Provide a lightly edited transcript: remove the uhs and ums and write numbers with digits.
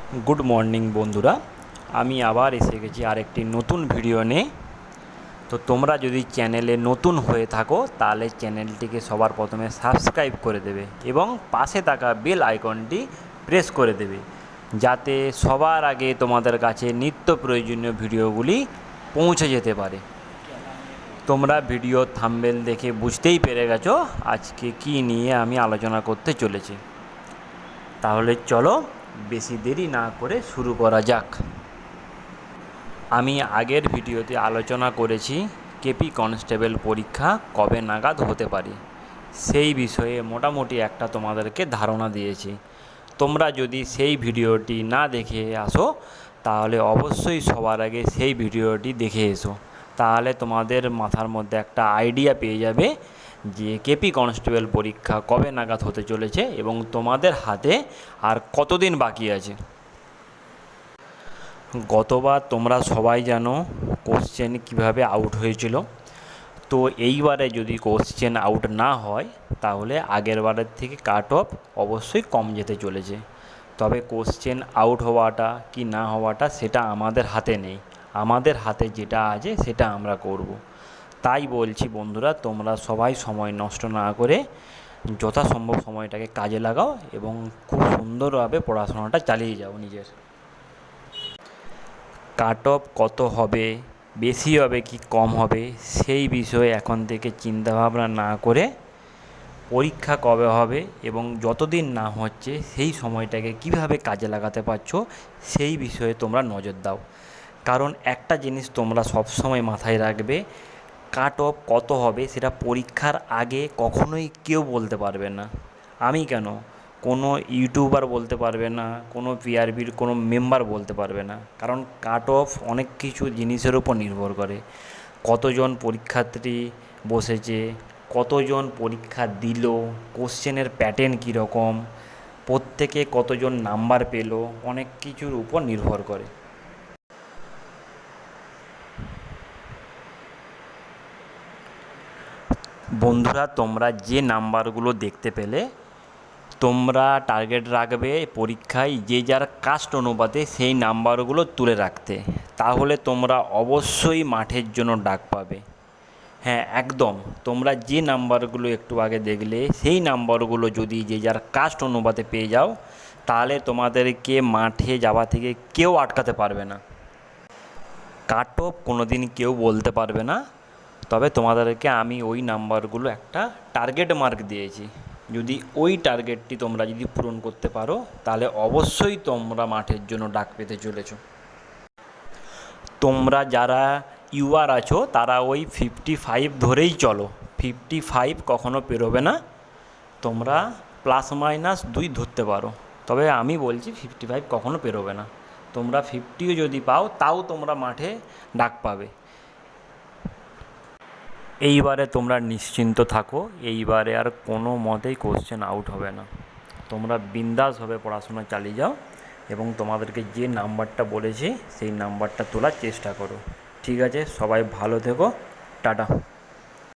Good morning বন্ধুরা, আমি আবার এসে গেছি আরেকটি নতুন ভিডিও নিয়ে। তো তোমরা যদি চ্যানেলে নতুন হয়ে থাকো তাহলে চ্যানেলটিকে সবার প্রথমে সাবস্ক্রাইব করে দেবে এবং পাশে থাকা বেল আইকনটি প্রেস করে দেবে, যাতে সবার আগে তোমাদের কাছে নিত্য প্রয়োজনীয় ভিডিওগুলি পৌঁছে যেতে পারে। তোমরা ভিডিও থাম্বনেল দেখে বুঝতেই পেরে গেছো আজকে কী নিয়ে আমি আলোচনা করতে চলেছি। তাহলে চলো বেশি দেরি না করে শুরু করা যাক। আমি আগের ভিডিওতে আলোচনা করেছি কেপি কনস্টেবল পরীক্ষা কবে নাগাদ হতে পারে, সেই বিষয়ে মোটামুটি একটা তোমাদেরকে ধারণা দিয়েছি। তোমরা যদি সেই ভিডিওটি না দেখে আসো তাহলে অবশ্যই সবার আগে সেই ভিডিওটি দেখে এসো, তাহলে তোমাদের মাথার মধ্যে একটা আইডিয়া পেয়ে যাবে যে কেপি কনস্টেবল পরীক্ষা কবে নাগাদ হতে চলেছে এবং তোমাদের হাতে আর কতদিন বাকি আছে। গতবার তোমরা সবাই জানো কোশ্চেন কিভাবে আউট হয়েছিল। তো এইবারে যদি কোশ্চেন আউট না হয় তাহলে আগের বারের থেকে কাট অফ অবশ্যই কম যেতে চলেছে। তবে কোশ্চেন আউট হওয়াটা কি না হওয়াটা সেটা আমাদের হাতে নেই, আমাদের হাতে যেটা আছে সেটা আমরা করব। তাই বলছি বন্ধুরা, তোমরা সবাই সময় নষ্ট না করে যথাসম্ভব সময়টাকে কাজে লাগাও এবং খুব সুন্দরভাবে পড়াশোনাটা চালিয়ে যাও নিজের। কাট অফ কত হবে, বেশি হবে কি কম হবে সেই বিষয়ে এখন থেকে চিন্তাভাবনা না করে পরীক্ষা কবে হবে এবং যতদিন না হচ্ছে সেই সময়টাকে কিভাবে কাজে লাগাতে পারছো সেই বিষয়ে তোমরা নজর দাও। কারণ একটা জিনিস তোমরা সবসময় মাথায় রাখবে, কাট অফ কত হবে সেটা পরীক্ষার আগে কখনোই কেউ বলতে পারবে না। আমি কেন, কোনো ইউটিউবার বলতে পারবে না, কোনো পিআরবির কোনো মেম্বার বলতে পারবে না। কারণ কাট অফ অনেক কিছু জিনিসের উপর নির্ভর করে। কতজন পরীক্ষার্থী বসেছে, কতজন পরীক্ষা দিল, কোশ্চেনের প্যাটার্ন কীরকম, প্রত্যেকে কতজন নাম্বার পেল, অনেক কিছুর উপর নির্ভর করে। বন্ধুরা, তোমরা যে নাম্বারগুলো দেখতে পেলে, তোমরা টার্গেট রাখবে পরীক্ষায় যে যার কাস্ট অনুপাতে সেই নাম্বারগুলো তুলে রাখতে, তাহলে তোমরা অবশ্যই মাঠের জন্য ডাক পাবে। হ্যাঁ একদম, তোমরা যে নাম্বারগুলো একটু আগে দেখলে সেই নাম্বারগুলো যদি যে যার কাস্ট অনুপাতে পেয়ে যাও তাহলে তোমাদেরকে মাঠে যাওয়া থেকে কেউ আটকাতে পারবে না। কাট অফ কোনো দিন কেউ বলতে পারবে না, তবে তোমাদেরকে আমি ওই নাম্বারগুলো একটা টার্গেট মার্ক দিয়েছি। যদি ওই টার্গেটটি তোমরা যদি পূরণ করতে পারো তাহলে অবশ্যই তোমরা মাঠের জন্য ডাক পেতে চলেছ। তোমরা যারা ইউআর আছো তারা ওই 55 ধরেই চলো, 55 কখনো পেরোবে না। তোমরা ±2 ধরতে পারো, তবে আমি বলছি 55 কখনো পেরোবে না। তোমরা 50ও যদি পাও তাও তোমরা মাঠে ডাক পাবে। এইবারে তোমরা নিশ্চিন্ত থাকো, এইবারে আর কোনো মতেই কোশ্চেন আউট হবে না। তোমরা বিন্দাসভাবে পড়াশোনা চালিয়ে যাও এবং তোমাদেরকে যে নাম্বারটা বলেছি সেই নাম্বারটা তোলার চেষ্টা করো। ঠিক আছে, সবাই ভালো থেকো, টাটা।